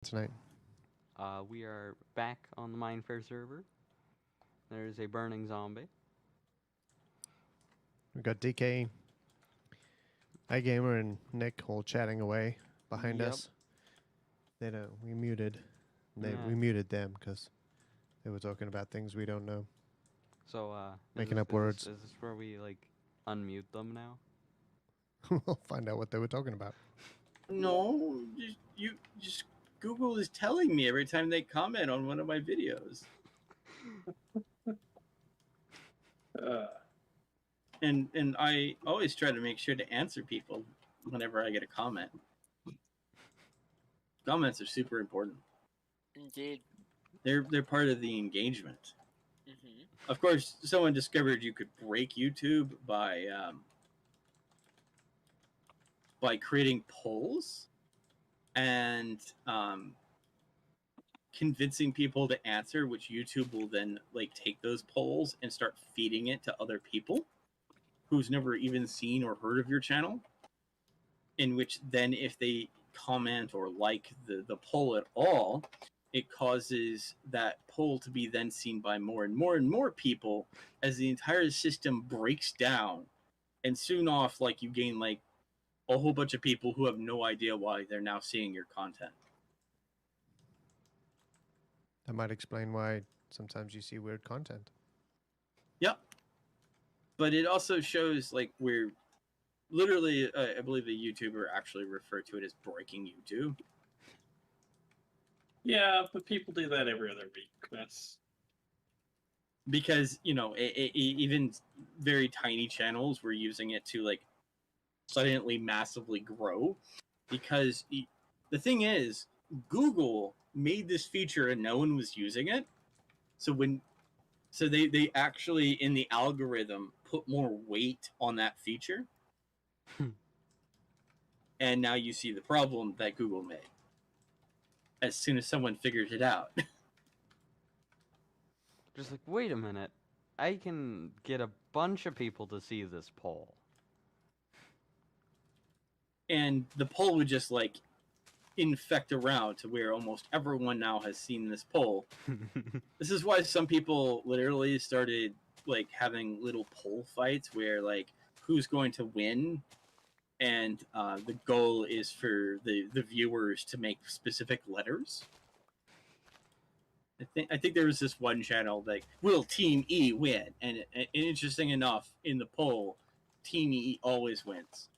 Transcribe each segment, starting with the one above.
tonight. We are back on the Mindfair server. There's a burning zombie. We got DK, Igamer, and Nick all chatting away behind Yep. us. They don't. We muted. Yeah. We muted them because they were talking about things we don't know, So, making up words. is this where we like unmute them now? We'll find out what they were talking about. No, you just Google is telling me every time they comment on one of my videos. And I always try to make sure to answer people whenever I get a comment. Comments are super important. Indeed. They're part of the engagement. Mm-hmm. Of course, someone discovered you could break YouTube by creating polls and convincing people to answer, which YouTube will then like take those polls and start feeding it to other people who's never even seen or heard of your channel, in which then if they comment or like the poll at all, it causes that poll to be then seen by more and more and more people as the entire system breaks down, and soon off like you gain like a whole bunch of people who have no idea why they're now seeing your content. That might explain why sometimes you see weird content. Yep. But it also shows like we're literally, I believe a YouTuber actually referred to it as breaking YouTube. Yeah, but people do that every other week. That's because even very tiny channels were using it to like suddenly massively grow. Because the thing is, Google made this feature and no one was using it. So they actually in the algorithm put more weight on that feature. And now you see the problem that Google made as soon as someone figures it out. Just like, wait a minute. I can get a bunch of people to see this poll. And the poll would just like infect around to where almost everyone now has seen this poll. This is why some people literally started like having little poll fights where like who's going to win, and the goal is for the viewers to make specific letters. I think there was this one channel like, will Team E win? And interesting enough, in the poll, Team E always wins.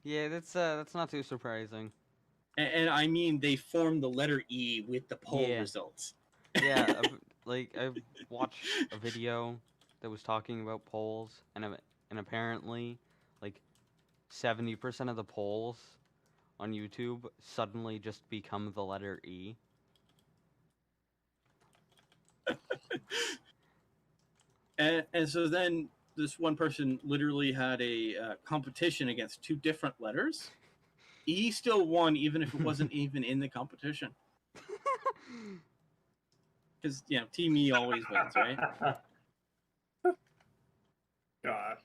Yeah, that's not too surprising. And I mean, they formed the letter E with the poll results. Yeah, I've watched a video that was talking about polls, and apparently, like 70% of the polls on YouTube suddenly just become the letter E. And so then this one person literally had a competition against two different letters. E still won even if it wasn't even in the competition. Because, Team E always wins, right? God.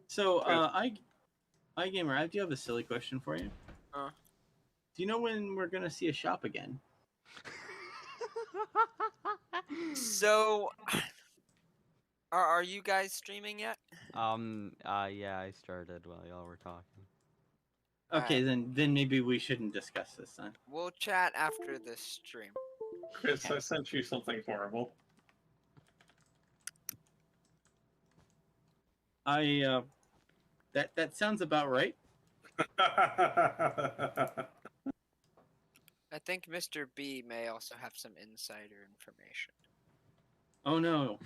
So, Igamer, I do have a silly question for you. Do you know when we're going to see a shop again? So, are you guys streaming yet? Yeah, I started while y'all were talking. Okay, then maybe we shouldn't discuss this then. We'll chat after this stream. Chris, I sent you something horrible. That sounds about right. I think Mr. B may also have some insider information. Oh no.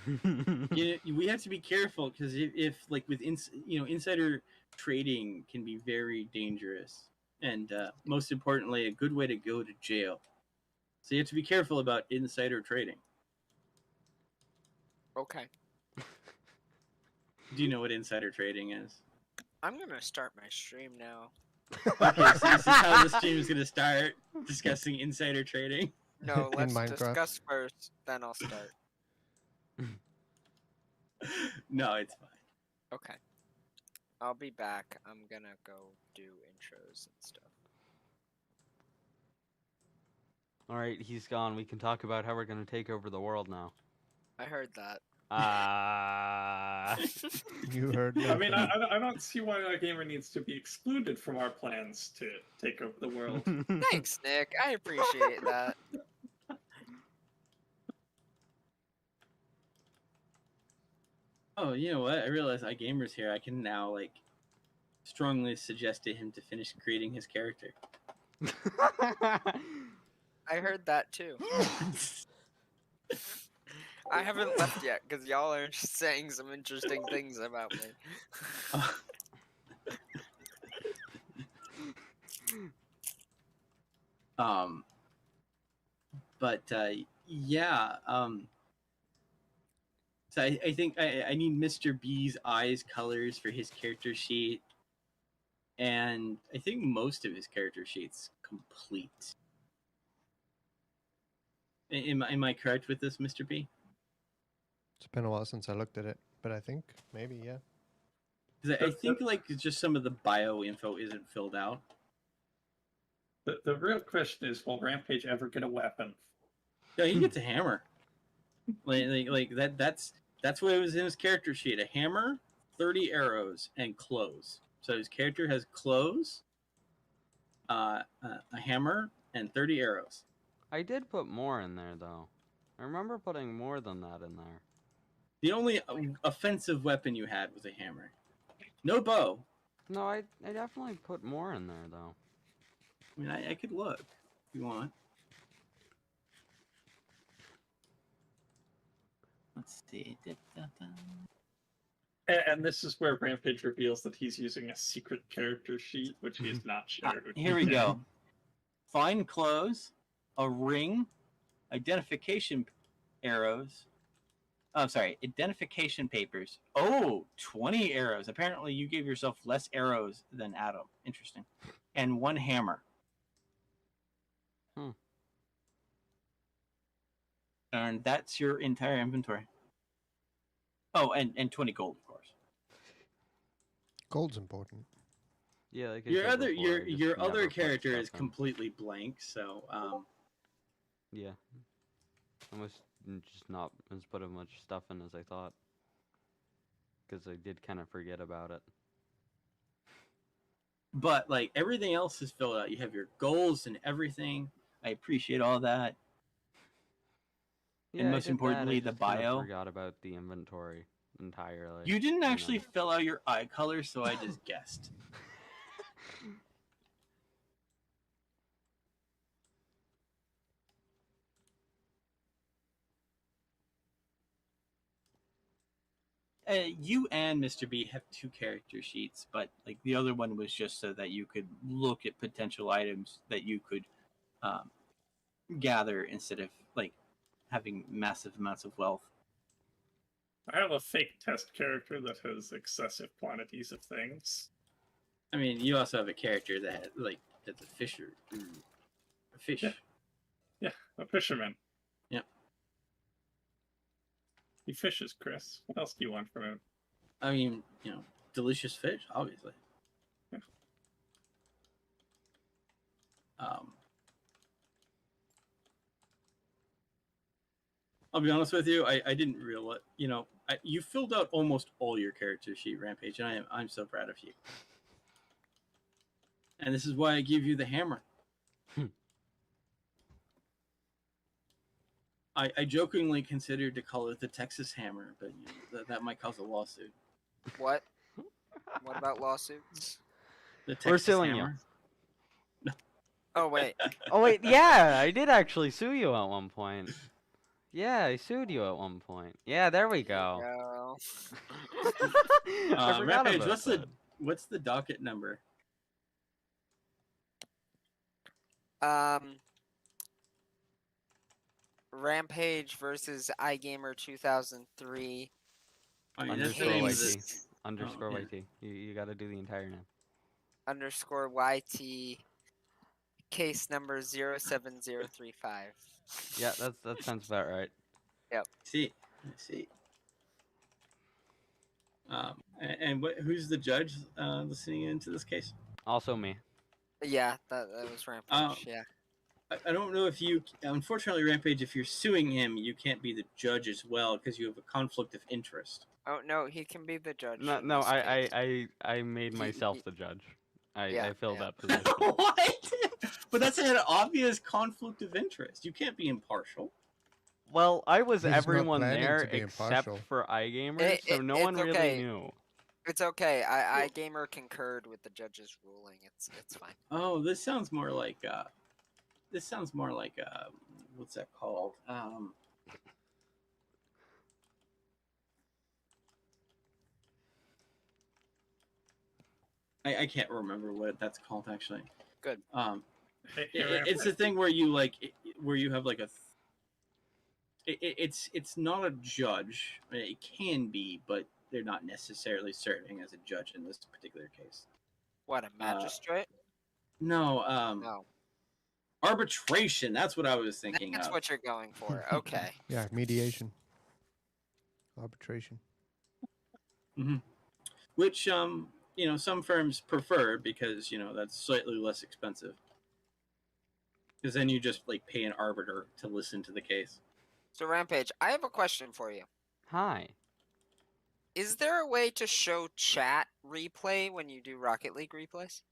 We have to be careful because if like with insider trading can be very dangerous, and most importantly, a good way to go to jail. So you have to be careful about insider trading. Okay. Do you know what insider trading is? I'm gonna start my stream now. Okay, so this is how the stream is gonna start, discussing insider trading. No, let's discuss first, then I'll start. No, it's fine. Okay. I'll be back. I'm gonna go do intros and stuff. All right, he's gone. We can talk about how we're gonna take over the world now. I heard that. You heard I mean, nothing. I don't see why Igamer needs to be excluded from our plans to take over the world. Thanks, Nick. I appreciate that. Oh, you know what? I realize Igamer's here. I can now like strongly suggest to him to finish creating his character. I heard that too. I haven't left yet because y'all are just saying some interesting things about me. But yeah. So I think I need Mr. B's eyes colors for his character sheet, and I think most of his character sheets complete. Am I correct with this, Mr. B? It's been a while since I looked at it, but I think maybe, yeah. 'Cause I think like just some of the bio info isn't filled out. The real question is, will Rampage ever get a weapon? Yeah, he gets a hammer. Like that's what it was in his character sheet: a hammer, 30 arrows, and clothes. So his character has clothes, a hammer, and 30 arrows. I did put more in there though. I remember putting more than that in there. The only offensive weapon you had was a hammer. No bow. No, I definitely put more in there though. I mean, I could look if you want. Let's see. And this is where Rampage reveals that he's using a secret character sheet, which he has not shared with Here we you. go. Fine clothes, a ring, identification arrows. Oh, sorry, identification papers. Oh, 20 arrows. Apparently, you gave yourself less arrows than Adam. Interesting. And one hammer. And that's your entire inventory. Oh, and 20 gold, of course. Gold's important. Yeah, like I Your said other before, I just your never other put character is stuff in. completely blank, so Yeah. I must just not put as much stuff in as I thought. Because I did kind of forget about it. but like everything else is filled out. You have your goals and everything. I appreciate all that. Yeah, And I most did that, importantly, I the just kinda bio. forgot about the inventory entirely. You didn't and actually then- fill out your eye color, so I just guessed. You and Mr. B have two character sheets, but like the other one was just so that you could look at potential items that you could gather instead of like having massive amounts of wealth. I have a fake test character that has excessive quantities of things. I mean, you also have a character that like that's a fisher, a fish. Yeah, a fisherman. Yep. He fishes, Chris. What else do you want from him? I mean, delicious fish, obviously. Yeah. I'll be honest with you. I didn't realize. You filled out almost all your character sheet, Rampage, and I'm so proud of you. And this is why I give you the hammer. I jokingly considered to call it the Texas Hammer, but that might cause a lawsuit. What? What about lawsuits? The We're Texas suing you. Hammer. Oh wait. Oh wait, yeah, I did actually sue you at one point. Yeah, I sued you at one point. Yeah, there we go. No. I forgot Rampage, about what's the docket number? Rampage versus Igamer 2003. I mean, that's the Underscore name of YT. this. Underscore yeah. YT. You got to do the entire name. Underscore YT. Case number 07035. Yeah, that sounds about right. I see. And who's the judge listening into this case? Also me. Yeah, that was Rampage. Oh. Yeah. I don't know if you. Unfortunately, Rampage, if you're suing him, you can't be the judge as well because you have a conflict of interest. Oh no, he can be the judge. No, in no, this case. I made He- myself he- the judge. Yeah, I filled yeah. that position. What? But that's an obvious conflict of interest. You can't be impartial. Well, I was He's not everyone planning there to be except impartial. for Igamer, It- so it- no it's one really okay. knew. It's okay. Igamer concurred with the judge's ruling. It's fine. Oh, this sounds more like. This sounds more like. What's that called? I can't remember what that's called actually. Good. Hey, It's the thing where you like where you have like a. It's not a judge. It can be, but they're not necessarily serving as a judge in this particular case. What, a magistrate? No, No. arbitration. That's what I was thinking That's of. what you're going for. Okay. Yeah, mediation, arbitration. Which some firms prefer because that's slightly less expensive. Because then you just like pay an arbiter to listen to the case. So Rampage, I have a question for you. Hi. Is there a way to show chat replay when you do Rocket League replays?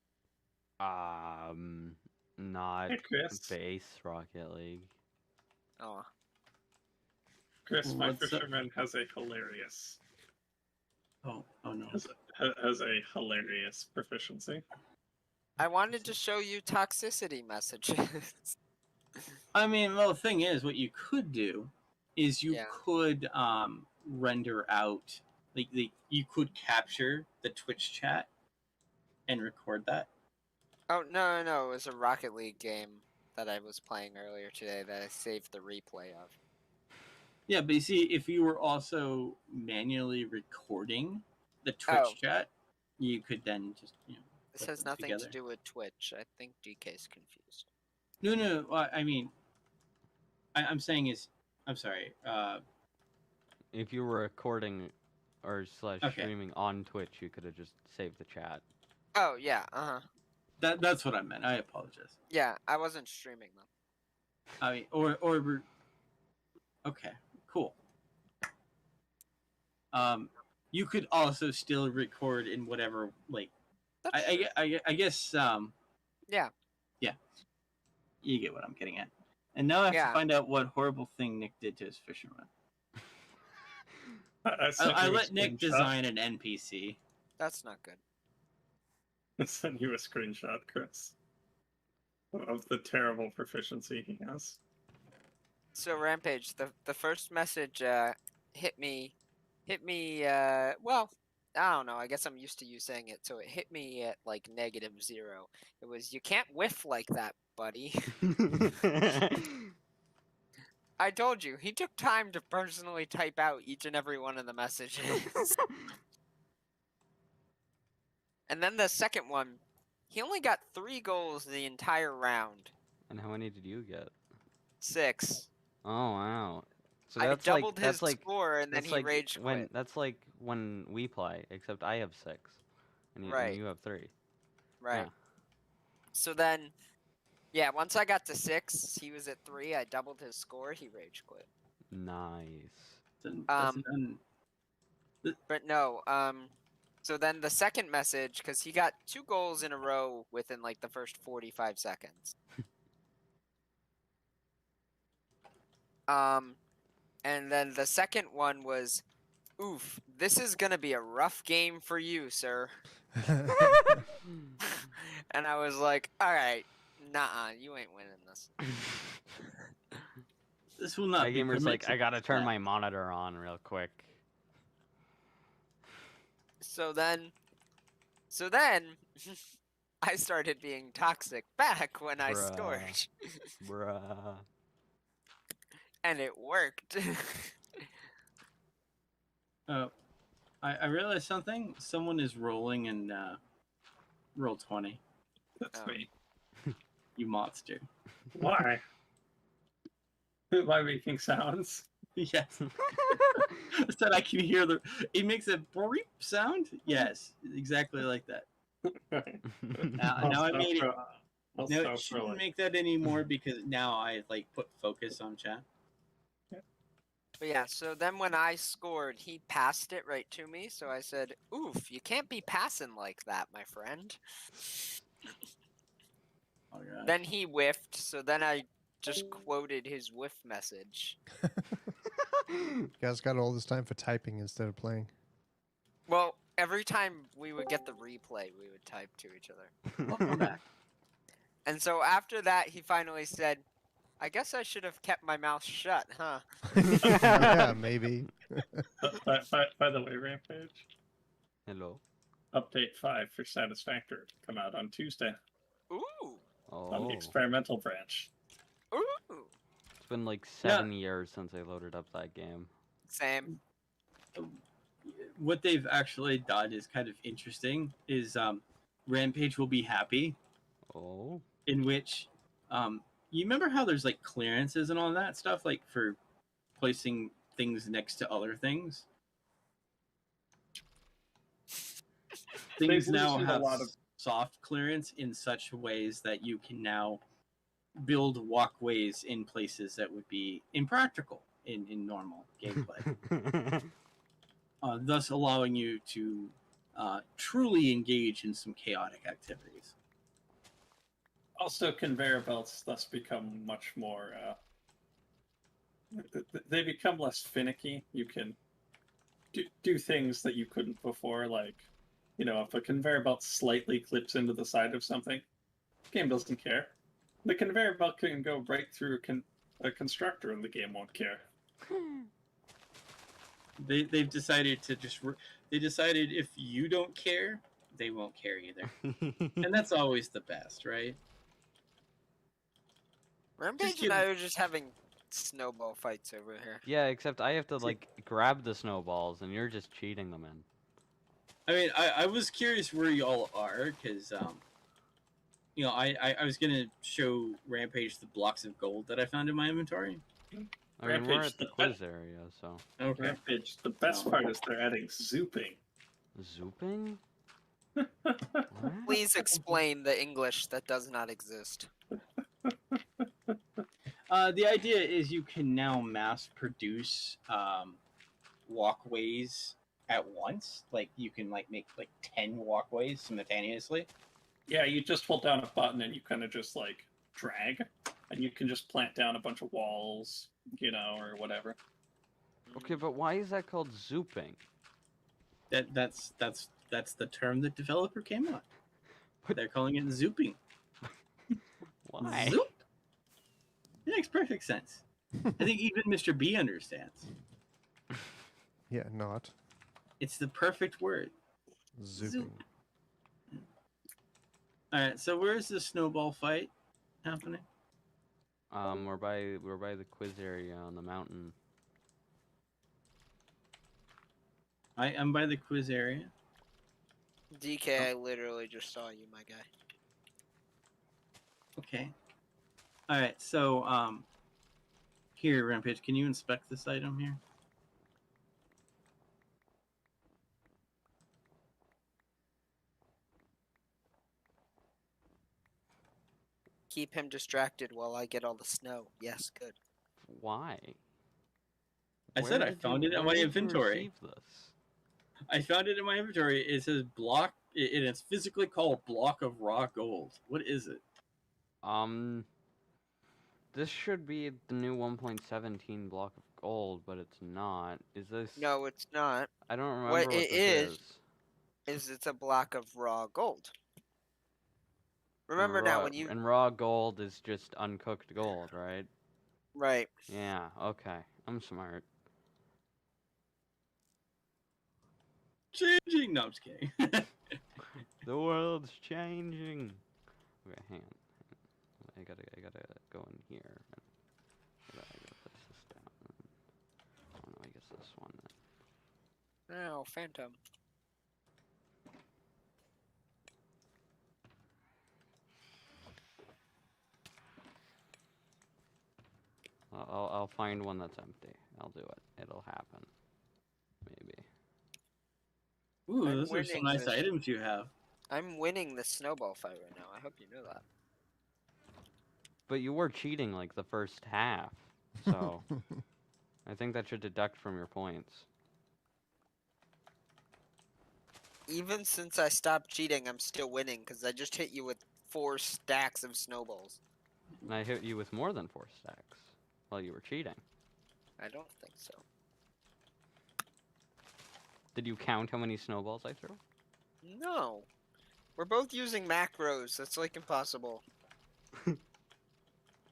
Not Hey, Chris. base Rocket League. Oh. Chris, my What's up? fisherman has a hilarious Oh no. has a hilarious proficiency. I wanted to show you toxicity messages. I mean, well, the thing is, what you could do is you Yeah. could render out you could capture the Twitch chat and record that. Oh, no. It was a Rocket League game that I was playing earlier today that I saved the replay of. Yeah, but you see, if you were also manually recording the Twitch Oh. chat, you could then just This put has them nothing together. to do with Twitch. I think DK's confused. No. I mean, I'm saying is, I'm sorry. If you were recording or / Okay. streaming on Twitch, you could have just saved the chat. Oh, yeah, uh-huh. That's what I meant. I apologize. Yeah, I wasn't streaming them. I mean, okay, cool. You could also still record in whatever, like, That's I guess, Yeah. you get what I'm getting at. And now I have Yeah. to find out what horrible thing Nick did to his fisherman. sent I you a let Nick screenshot. design an NPC. That's not good. I sent you a screenshot, Chris, of the terrible proficiency he has. So Rampage, the first message hit me well, I don't know, I guess I'm used to you saying it, so it hit me at like -0. It was, you can't whiff like that, buddy. I told you, he took time to personally type out each and every one of the messages. And then the second one, he only got 3 goals the entire round. And how many did you get? 6. Oh wow. So I that's doubled like that's his like score and then that's he like rage quit. when that's like when we play, except I have 6, and Right. you have 3. Right. Yeah. So then, yeah, once I got to 6, he was at 3. I doubled his score. He rage quit. Nice. But no, so then the second message, because he got 2 goals in a row within like the first 45 seconds. And then the second one was, oof, this is gonna be a rough game for you, sir. And I was like, alright, nah, you ain't winning this. This will not. My be gamer's like, permitted. I gotta turn Yeah. my monitor on real quick. So then, I started being toxic back when I Bruh. scored. Bruh. And it worked. I realized something. Someone is rolling in roll 20. That's Oh. me. You monster. Why? By making sounds. Yes. Said I can hear the. It makes a beep sound. Yes, exactly like that. Now I made it. I'll No, stop it shouldn't rolling. make that anymore because now I like put focus on chat. But yeah, so then when I scored, he passed it right to me. So I said, "Oof, you can't be passing like that, my friend." Oh god. Then he whiffed, so then I just quoted his whiff message. You guys got all this time for typing instead of playing. Well, every time we would get the replay, we would type to each other. Welcome back. And so after that, he finally said, "I guess I should have kept my mouth shut, huh?" Yeah, maybe. By the way, Rampage, Hello. update 5 for Satisfactory come out on Tuesday Ooh, on the Oh. experimental branch. ooh. It's been like 7 years since I loaded up that game. Same. What they've actually done is kind of interesting. Is Rampage will be happy, Oh. in which you remember how there's like clearances and all that stuff, like for placing things next to other things. Things They've now loosened a have lot of- soft clearance in such ways that you can now build walkways in places that would be impractical in normal gameplay. Thus allowing you to truly engage in some chaotic activities. Also, conveyor belts thus become much more. They become less finicky. You can do things that you couldn't before, like, you know, if a conveyor belt slightly clips into the side of something, the game doesn't care. The conveyor belt can go right through a constructor, and the game won't care. They've decided to just. They decided if you don't care, they won't care either, and that's always the best, right? Rampage give- and I are just having snowball fights over here. Yeah, except I have to like grab the snowballs, and you're just cheating them in. I mean, I was curious where y'all are because you know, I was gonna show Rampage the blocks of gold that I found in my inventory. I mean, we're Rampage, at the the- quiz area, so. Okay. Rampage. The best part is they're adding zooping. Zooping? What? Please explain the English that does not exist. The idea is you can now mass produce walkways at once. Like you can like make like 10 walkways simultaneously. Yeah, you just hold down a button and you kind of just like drag, and you can just plant down a bunch of walls, you know, or whatever. Okay, but why is that called zooping? That's the term the developer came up. They're calling it zooping. Why? Zoop. It makes perfect sense. I think even Mr. B understands. Yeah, not. It's the perfect word. Zooping. Alright, so where's the snowball fight happening? We're by the quiz area on the mountain. I'm by the quiz area. DK, I literally just saw you, my guy. Okay. Alright, so here, Rampage, can you inspect this item here? Keep him distracted while I get all the snow. Yes, good. Why? I said I found it in my inventory. Receive this? I found it in my inventory. It says block, and it's physically called block of raw gold. What is it? This should be the new 1.17 block of gold, but it's not. Is this? No, it's not. I don't remember What what it this is it's a block of raw gold. Remember now when you And raw gold is just uncooked gold, right? right. Yeah. Okay. I'm smart. Changing. No, I'm just kidding. The world's changing. Okay, hang on. I gotta go in here. I gotta place this down. Oh no, I guess this one. Oh, Phantom. I'll find one that's empty. I'll do it. It'll happen. Maybe. Ooh, I'm those are some winning nice this. items you have. I'm winning the snowball fight right now. I hope you know that. But you were cheating like the first half, so I think that should deduct from your points. Even since I stopped cheating, I'm still winning because I just hit you with 4 stacks of snowballs. And I hit you with more than 4 stacks while you were cheating. I don't think so. Did you count how many snowballs I threw? No. We're both using macros. That's like impossible.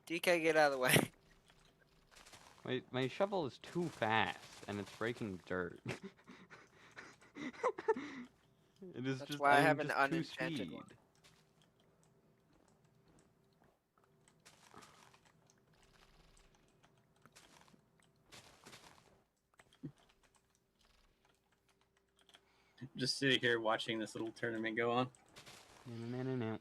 DK, get out of the way. My shovel is too fast, and it's breaking dirt. It is That's just, why I am have an just too unenchanted speed. one. Just sitting here watching this little tournament go on. No.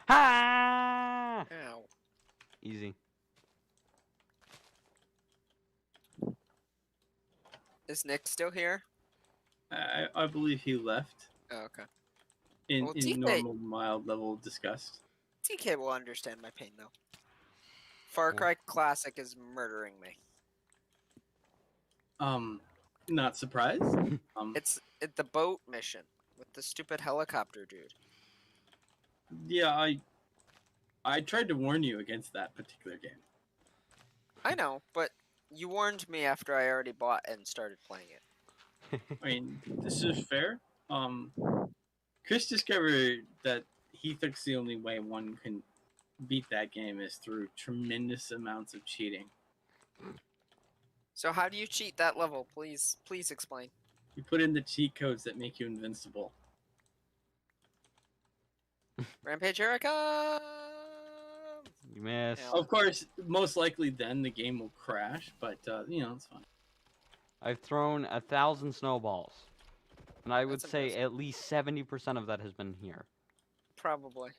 Ha! Ow. Easy. Is Nick still here? I believe he left Oh, okay. in, Well, in TK normal, mild level of disgust. TK will understand my pain, though. Far Cry Classic is murdering me. Not surprised. It's the boat mission with the stupid helicopter dude. Yeah, I tried to warn you against that particular game. I know, but you warned me after I already bought and started playing it. I mean, this is fair. Chris discovered that he thinks the only way one can beat that game is through tremendous amounts of cheating. So how do you cheat that level? Please explain. You put in the cheat codes that make you invincible. Rampage, here I come! You missed. Ow. Of course, most likely then the game will crash, but it's fine. I've thrown 1,000 snowballs. And I would That's say impressive. at least 70% of that has been here. Probably.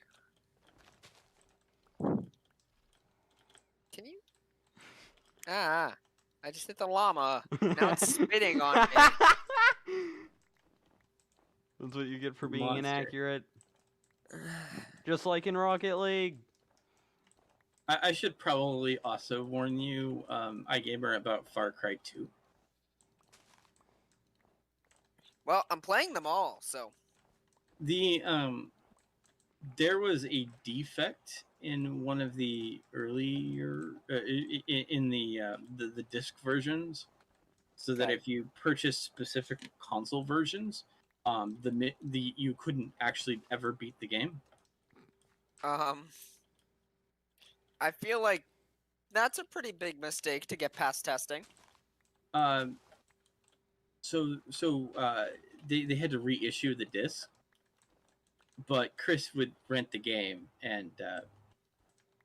Can you? I just hit the llama. Now it's spitting on me. That's what you get for being Monster. inaccurate. Just like in Rocket League. I should probably also warn you, Igamer, about Far Cry 2. Well, I'm playing them all, so. There was a defect in one of the earlier in the disc versions, so that Okay. if you purchase specific console versions, you couldn't actually ever beat the game. I feel like that's a pretty big mistake to get past testing. So they had to reissue the disc, but Chris would rent the game, and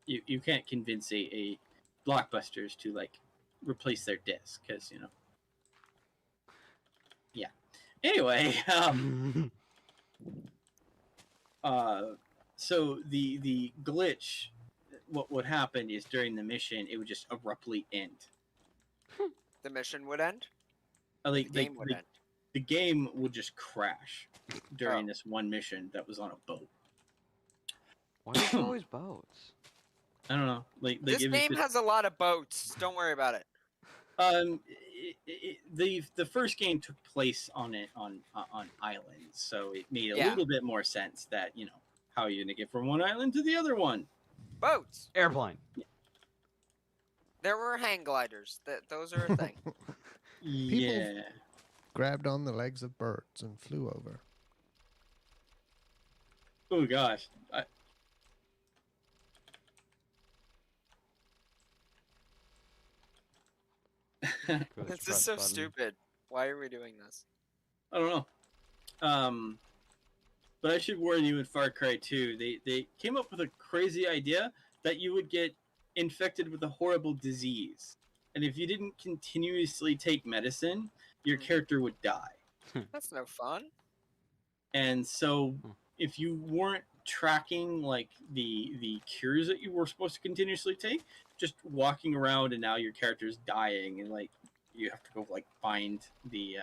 you can't convince a Blockbusters to like replace their disc because yeah. Anyway, so the glitch, what would happen is during the mission it would just abruptly end. The mission would end. Like The game would end. the game would just crash during Oh. this one mission that was on a boat. Why is it always boats? I don't know. Like This it was game just- has a lot of boats. Don't worry about it. The first game took place on islands, so it made a Yeah. little bit more sense that how are you gonna get from one island to the other one? Boats. Airplane. There were hang gliders. Those are a thing. Yeah. Grabbed on the legs of birds and flew over. Oh gosh. This is so stupid. Why are we doing this? I don't know. But I should warn you, in Far Cry 2, they came up with a crazy idea that you would get infected with a horrible disease, and if you didn't continuously take medicine, your character would die. That's no fun. And so, if you weren't tracking like the cures that you were supposed to continuously take, just walking around and now your character's dying, and like you have to go like find the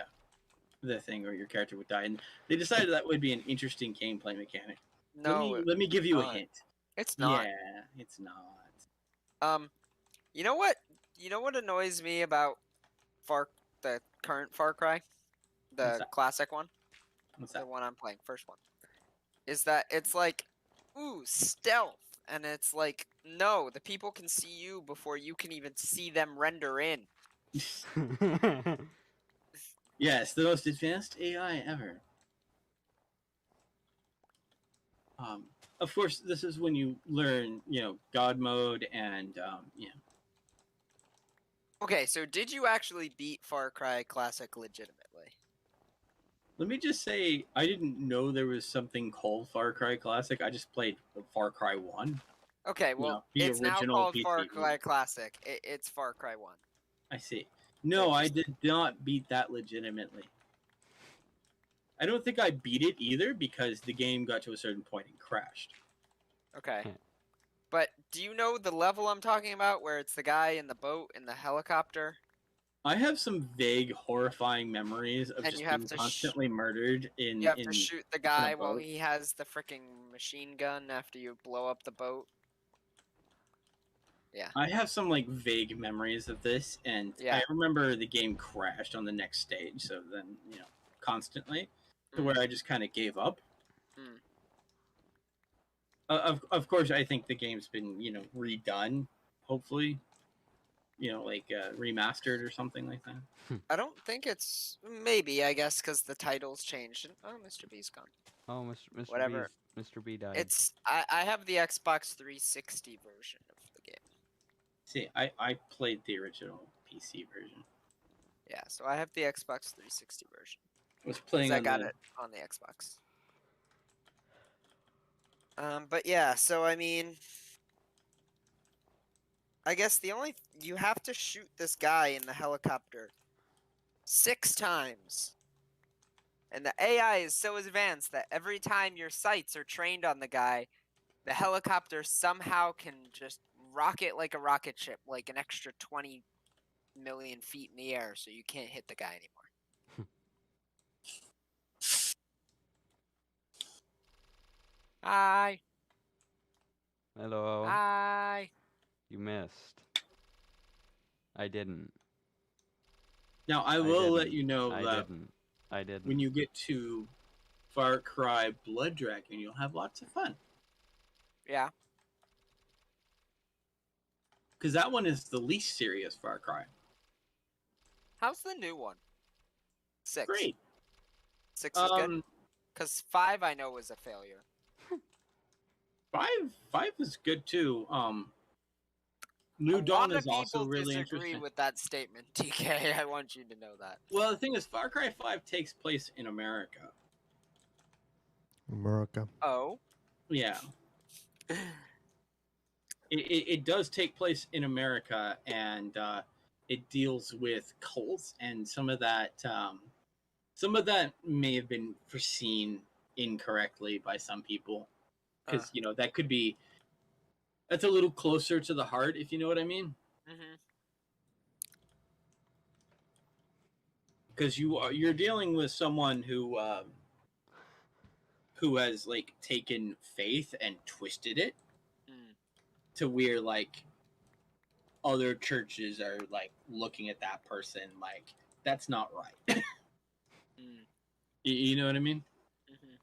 thing, or your character would die. And they decided that would be an interesting gameplay mechanic. No, Let me give you a not. hint. it's not. Yeah, it's not. You know what? You know what annoys me about the current Far Cry, What's the that? classic one, What's the that? one I'm playing, first one, is that it's like, ooh, stealth, and it's like, no, the people can see you before you can even see them render in. Yes, the most advanced AI ever. Of course, this is when you learn, God mode and Okay, so did you actually beat Far Cry Classic legitimately? Let me just say, I didn't know there was something called Far Cry Classic. I just played Far Cry 1. Okay, well, the it's now original called PC Far version. Cry Classic. It's Far Cry 1. I see. No, I just- did not beat that legitimately. I don't think I beat it either because the game got to a certain point and crashed. Okay. Hmm. But do you know the level I'm talking about where it's the guy in the boat in the helicopter? I have some vague, horrifying memories of And just you have being to constantly murdered in. You have to shoot the guy while boat. he has the freaking machine gun after you blow up the boat. Yeah. I have some like vague memories of this, and Yeah. I remember the game crashed on the next stage. So then, constantly, to where I just kind of gave up. Mm. Of course, I think the game's been redone. Hopefully, remastered or something like that. I don't think it's maybe, I guess, because the title's changed. Oh, Mr. B's gone. Oh, Mr. Whatever. Mr. B died. It's I have the Xbox 360 version of the game. See, I played the original PC version. Yeah, so I have the Xbox 360 version. I was 'Cause playing I on got the. it on the Xbox. But yeah, so I mean, I guess you have to shoot this guy in the helicopter 6 times. And the AI is so advanced that every time your sights are trained on the guy, the helicopter somehow can just rocket like a rocket ship, like an extra 20 million feet in the air, so you can't hit the guy anymore. Hi. Hello. Hi. You missed. I didn't. Now I I will let didn't. you know I that didn't. I didn't. when you get to Far Cry Blood Dragon, you'll have lots of fun. Yeah. Because that one is the least serious Far Cry. How's the new one? 6. Great. 6 is good? Because 5 I know was a failure. Five is good too. New A Dawn lot is of also people really disagree interesting. with that statement, TK. I want you to know that. Well, the thing is, Far Cry 5 takes place in America. America. Oh. Yeah. It does take place in America, and it deals with cults, and some of that may have been foreseen incorrectly by some people, because that could be that's a little closer to the heart, if you know what I mean. Mm-hmm. Because you're dealing with someone who has like taken faith and twisted it to where like other churches are like looking at that person like that's not right. You know what I mean? Mm-hmm.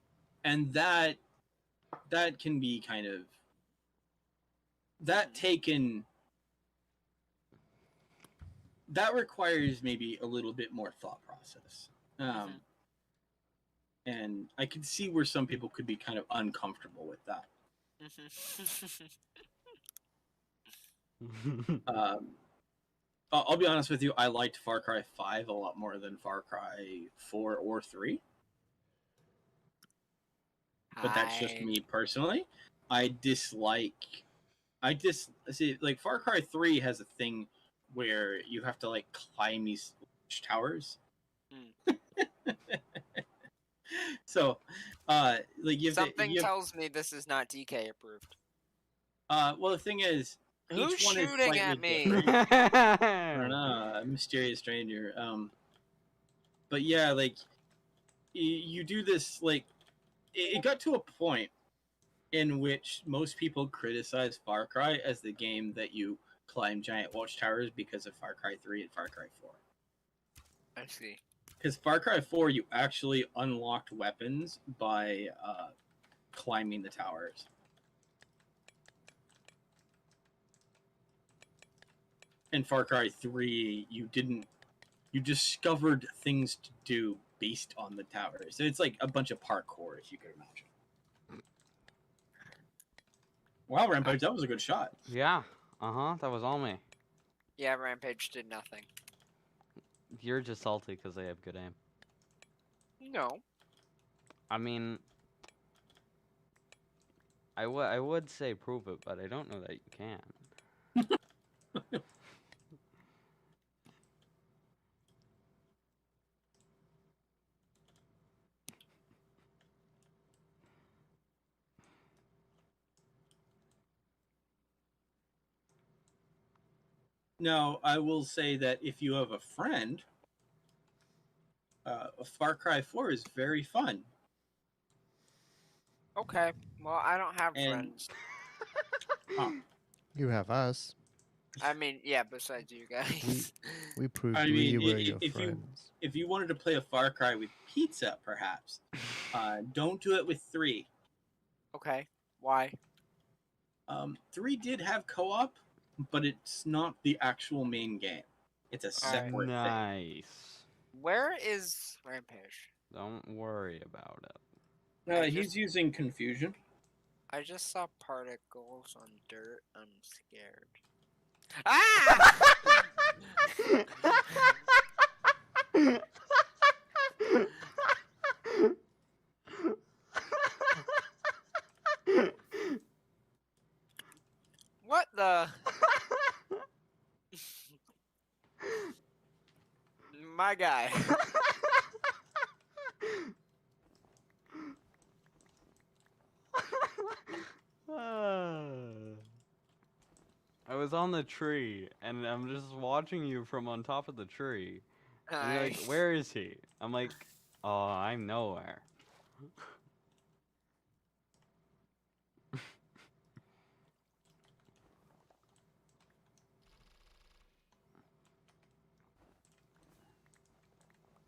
And that can be kind of that requires maybe a little bit more thought process. And I can see where some people could be kind of uncomfortable with that. I'll be honest with you, I liked Far Cry 5 a lot more than Far Cry 4 or 3. But that's just me personally. See, like Far Cry 3 has a thing where you have to like climb these towers. So, like Something tells me this is not DK approved. Well, the thing is, Who's Each one is shooting slightly at me? different. I don't know, a mysterious stranger. But yeah, like you do this like it got to a point in which most people criticize Far Cry as the game that you climb giant watchtowers because of Far Cry 3 and Far Cry 4. I see. Because Far Cry 4, you actually unlocked weapons by climbing the towers. In Far Cry 3, you didn't. You discovered things to do based on the towers. So it's like a bunch of parkour, if you could imagine. Wow, Rampage, that was a good shot. Yeah. That was all me. Yeah, Rampage did nothing. You're just salty because I have good aim. No. I mean, I would say prove it, but I don't know that you can. Now, I will say that if you have a friend, Far Cry 4 is very fun. Okay. Well, I don't have And- friends. You have us. I mean, yeah, besides you guys. We proved I we mean, were i- your if you- friends. If you wanted to play a Far Cry with pizza, perhaps, don't do it with 3. Okay. Why? 3 did have co-op, but it's not the actual main game. It's a separate thing. Nice. Where is Rampage? Don't worry about it. He's using confusion. I just saw particles on dirt. I'm scared. Ah! What the? My guy. I was on the tree, and I'm just watching you from on top of the tree. And you're like, Nice. where is he? I'm like, oh, I'm nowhere.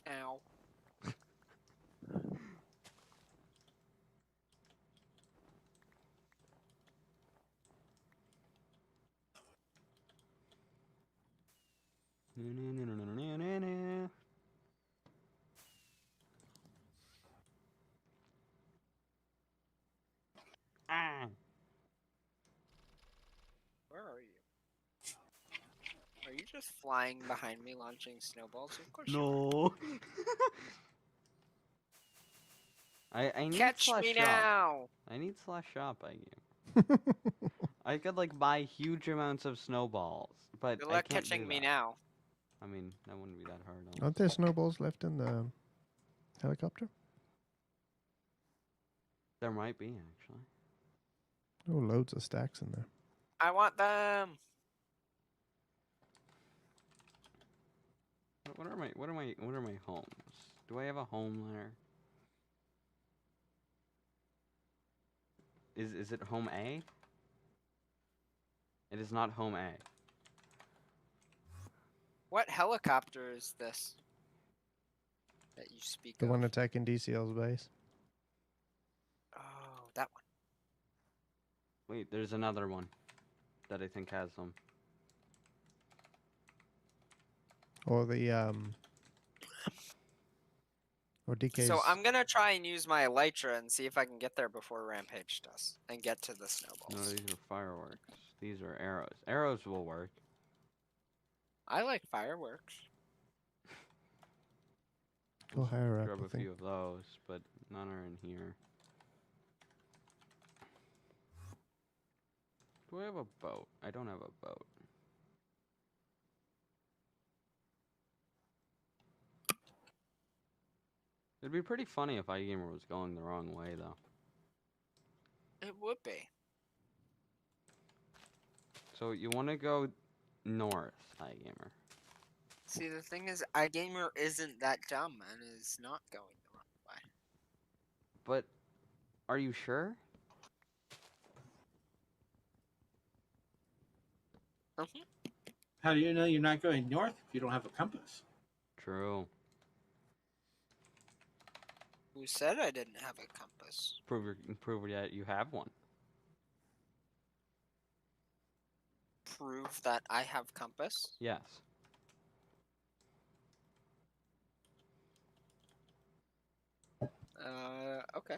Ow. Ah. Where are you? Are you just flying behind me launching snowballs? Of course you No. I need Catch slash me shop. now! I need slash shop. I could like buy huge amounts of snowballs, but Good I luck can't catching do me that. now. I mean, that wouldn't be that hard. Aren't there snowballs left in the helicopter? There might be actually. Oh, loads of stacks in there. I want them! What are my homes? Do I have a home there? Is it home A? It is not home A. What helicopter is this? That you speak The of? one attacking DCL's base. Oh, that one. Wait, there's another one that I think has them. Or the or DK's. So I'm gonna try and use my Elytra and see if I can get there before Rampage does. And get to the No, snowballs. these are fireworks. These are arrows. Arrows will work. I like fireworks. Go Let's higher up, grab I a think. few of those, but none are in here. Do I have a boat? I don't have a boat. It'd be pretty funny if Igamer was going the wrong way, though. It would be. So you want to go north, Igamer. See, the thing is, Igamer isn't that dumb and is not going the wrong way. But are you sure? How do you know you're not going north if you don't have a compass? True. Who said I didn't have a compass? Prove that you have one. Prove that I have compass? Yes. Okay.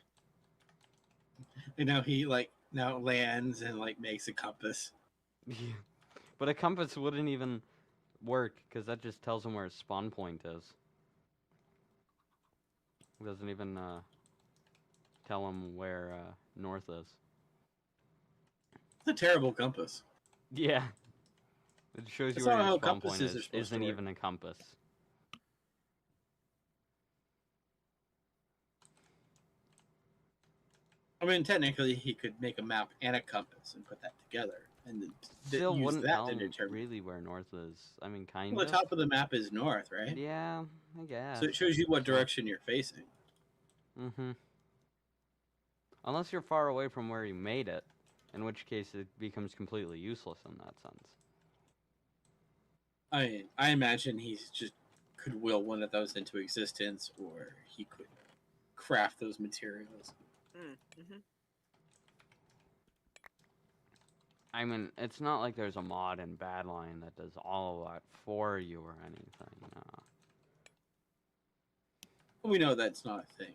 And now he now lands and makes a compass. But a compass wouldn't even work because that just tells him where his spawn point is. It doesn't even tell him where north is. It's a terrible compass. Yeah. It shows you That's where not your how spawn point compasses are is. supposed to Isn't work. even a compass. I mean, technically, he could make a map and a compass and put that together, and then Still use wouldn't that tell to him determine. really where north is. I mean, kind Well, of. the top of the map is north, right? Yeah, I guess. So it shows you what So- direction you're facing. Mm-hmm. Unless you're far away from where you made it, in which case it becomes completely useless in that sense. I imagine he's just could will one of those into existence, or he could craft those materials. Mm-hmm. I mean, it's not like there's a mod in Badline that does all of that for you or anything. No. We know that's not a thing.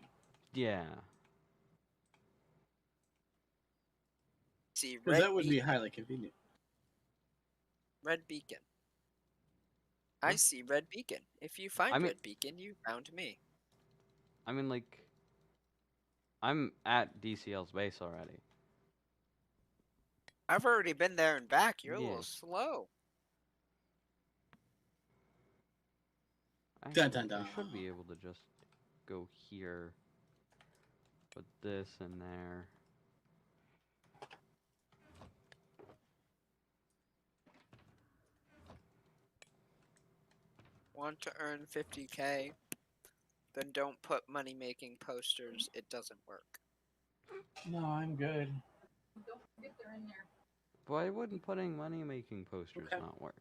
Yeah. See, Because red that would be beacon. highly convenient. Red beacon. I Huh? see red beacon. If you find I mean- red beacon, you found me. I mean, like, I'm at DCL's base already. I've already been there and back. You're a Yeah. little slow. Dun, Actually, dun, I should be dun. able to just go here, put this in there. Want to earn 50k? Then don't put money making posters. It doesn't work. No, I'm good. Why wouldn't putting money-making posters Okay. not work?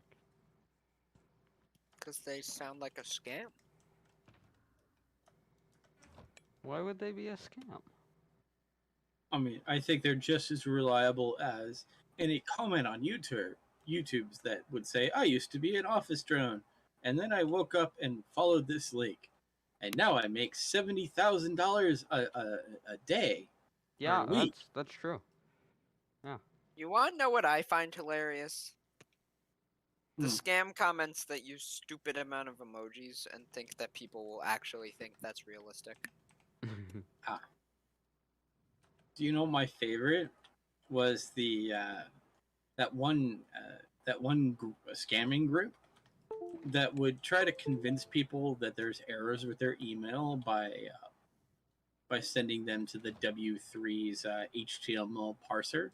Because they sound like a scam. Why would they be a scam? I mean, I think they're just as reliable as any comment on YouTube's that would say, "I used to be an office drone, and then I woke up and followed this link, and now I make $70,000 a day." Yeah, a week. that's true. You want to know what I find hilarious? The Hmm. scam comments that use stupid amount of emojis and think that people will actually think that's realistic. Do you know my favorite was the that one scamming group that would try to convince people that there's errors with their email by sending them to the W3's HTML parser,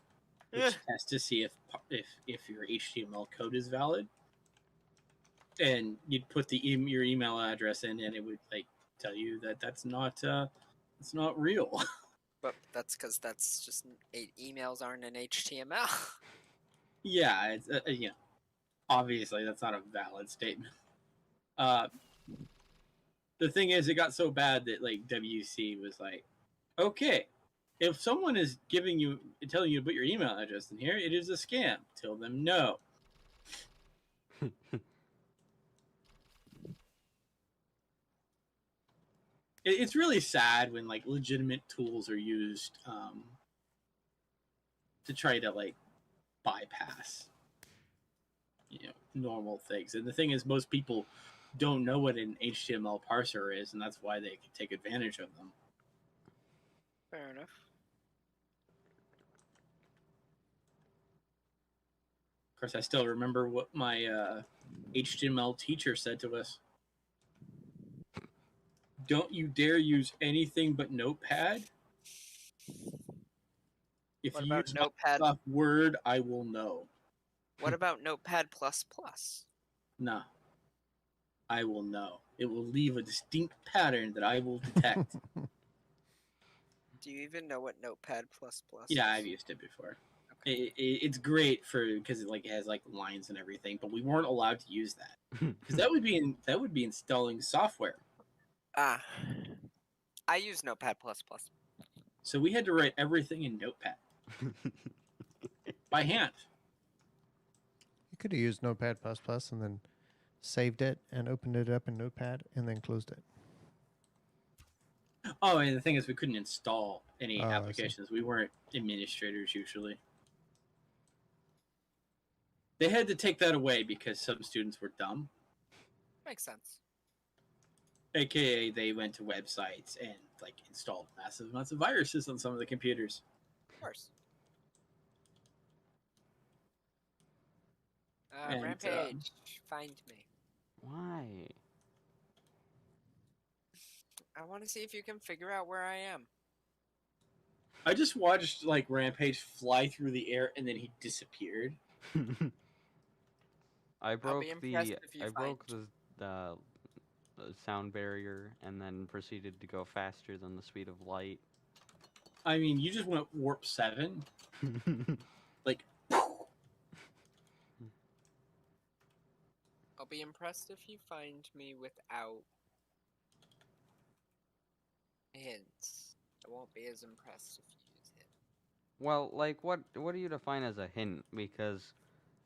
which Eh. tests to see if your HTML code is valid. And you'd put your email address in, and it would tell you that that's not real. But that's because that's just emails aren't in HTML. Yeah, it's obviously that's not a valid statement. The thing is, it got so bad that WC was like, okay, if someone is telling you to put your email address in here, it is a scam. Tell them no. It's really sad when legitimate tools are used to try to bypass normal things. And the thing is, most people don't know what an HTML parser is, and that's why they can take advantage of them. Fair enough. Of course, I still remember what my HTML teacher said to us. Don't you dare use anything but Notepad. If What you about use Notepad? Microsoft Word, I will know. What about Notepad++? No. I will know. It will leave a distinct pattern that I will detect. Do you even know what Notepad++ Yeah, is? I've used it before. Okay. It's great because it has like lines and everything, but we weren't allowed to use that because that would be installing software. Ah, I use Notepad++. So we had to write everything in Notepad by hand. You could have used Notepad++ and then saved it and opened it up in Notepad and then closed it. Oh, and the thing is, we couldn't install any Oh, I see. applications. We weren't administrators usually. They had to take that away because some students were dumb. Makes sense. AKA, they went to websites and like installed massive amounts of viruses on some of the computers. Of course. And, Rampage, find me. Why? I want to see if you can figure out where I am. I just watched like Rampage fly through the air and then he disappeared. I broke impressed if you find- the sound barrier and then proceeded to go faster than the speed of light. I mean, you just went warp 7. Like, I'll be impressed if you find me without hints. I won't be as impressed if you use hints. Well, like, what do you define as a hint? Because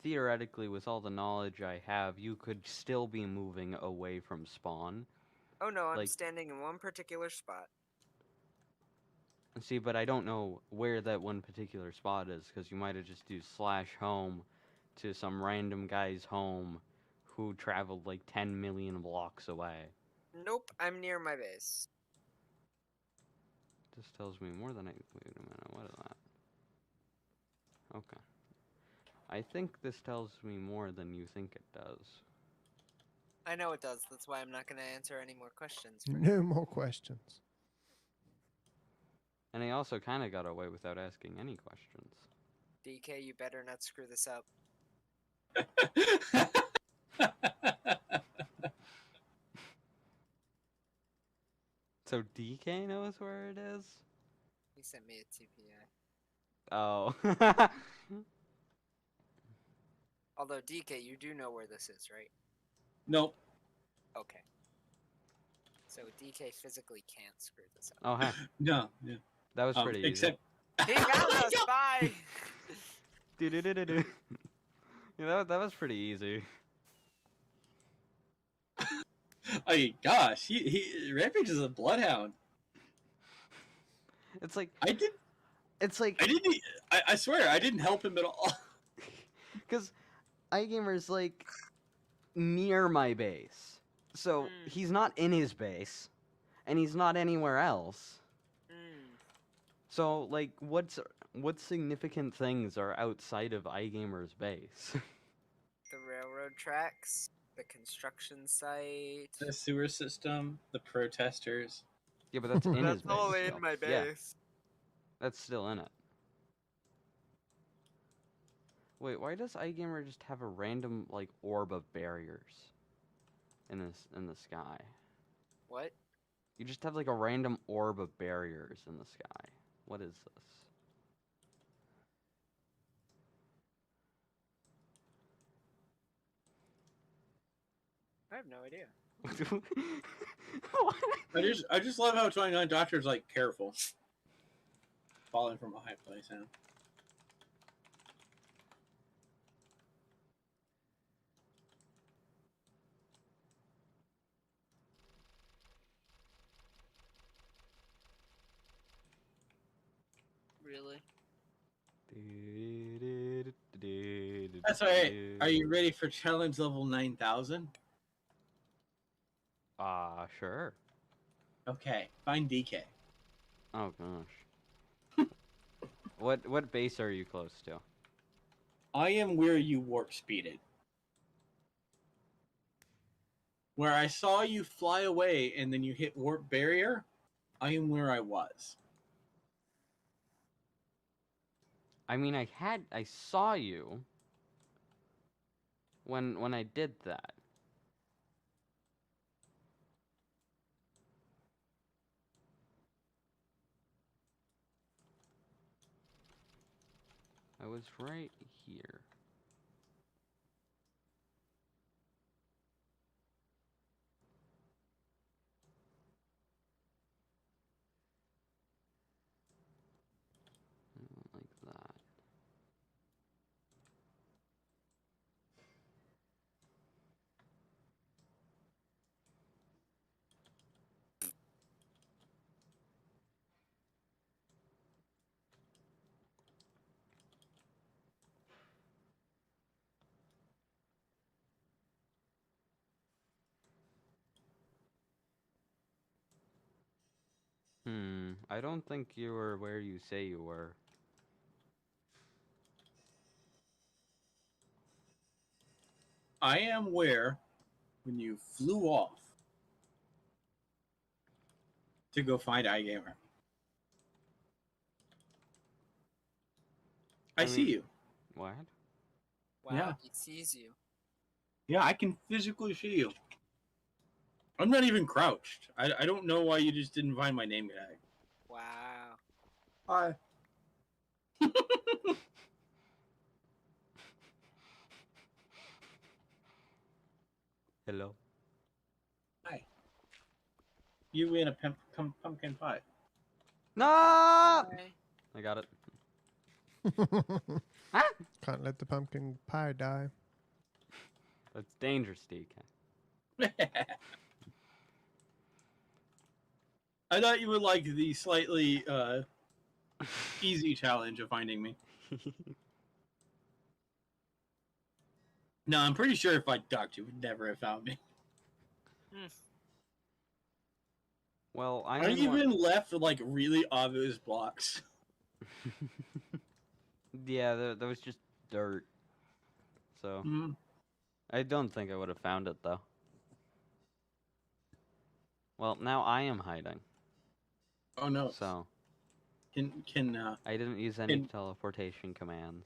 theoretically, with all the knowledge I have, you could still be moving away from spawn. Oh no, I'm Like- standing in one particular spot. See, but I don't know where that one particular spot is, because you might have just used /home to some random guy's home who traveled like 10 million blocks away. Nope, I'm near my base. This tells me more than I... Wait a minute, what is that? Okay. I think this tells me more than you think it does. I know it does. That's why I'm not going to answer any more questions. For No more questions. And he also kind of got away without asking any questions. DK, you better not screw this up. So DK knows where it is? He sent me a TPI. Oh. Although DK, you do know where this is, right? nope. Okay. So DK physically can't screw this up. Oh, heck. No. Yeah. That was pretty Except. He found us! Bye! easy. Yeah, that was pretty easy. Oh gosh, Rampage is a bloodhound. It's like... I swear I didn't help him at all. Because Igamer's, like, near my base. So, he's not in his base. And he's not anywhere else. So, like, what significant things are outside of Igamer's base? The railroad tracks, the construction site. The sewer system, the protesters. Yeah, but that's in his That's base. all still. in my Yeah, base. that's still in it. Wait, why does Igamer just have a random, like, orb of barriers in the sky? What? You just have, like, a random orb of barriers in the sky. What is this? I have no idea. I just love how 29 Doctor's like careful. Falling from a high place, huh? Really? That's alright. Are you ready for challenge level 9000? Sure. Okay, find DK. Oh gosh. What base are you close to? I am where you warp speeded. Where I saw you fly away and then you hit warp barrier, I am where I was. I mean, I saw you. when I did that. I was right here. Like that. I don't think you were where you say you were. I am where when you flew off to go find Igamer. I see mean- you. What? Wow, Yeah. he sees you. Yeah, I can physically see you. I'm not even crouched. I don't know why you just didn't find my name tag. Wow. Hi. Hello. Hi. You win a pumpkin pie. No! Hi. I got it. Can't let the pumpkin pie die. That's dangerous, DK. I thought you would like the slightly easy challenge of finding me. No, I'm pretty sure if I ducked, you would never have found me. Well, I I'm in even left like really obvious blocks. Yeah, there was just dirt. So Mm. I don't think I would have found it though. Well, now I am hiding. Oh no. So Can I didn't use any Can- teleportation commands.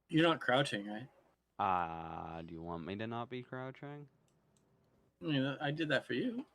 you're not crouching, right? Do you want me to not be crouching? I mean, I did that for you.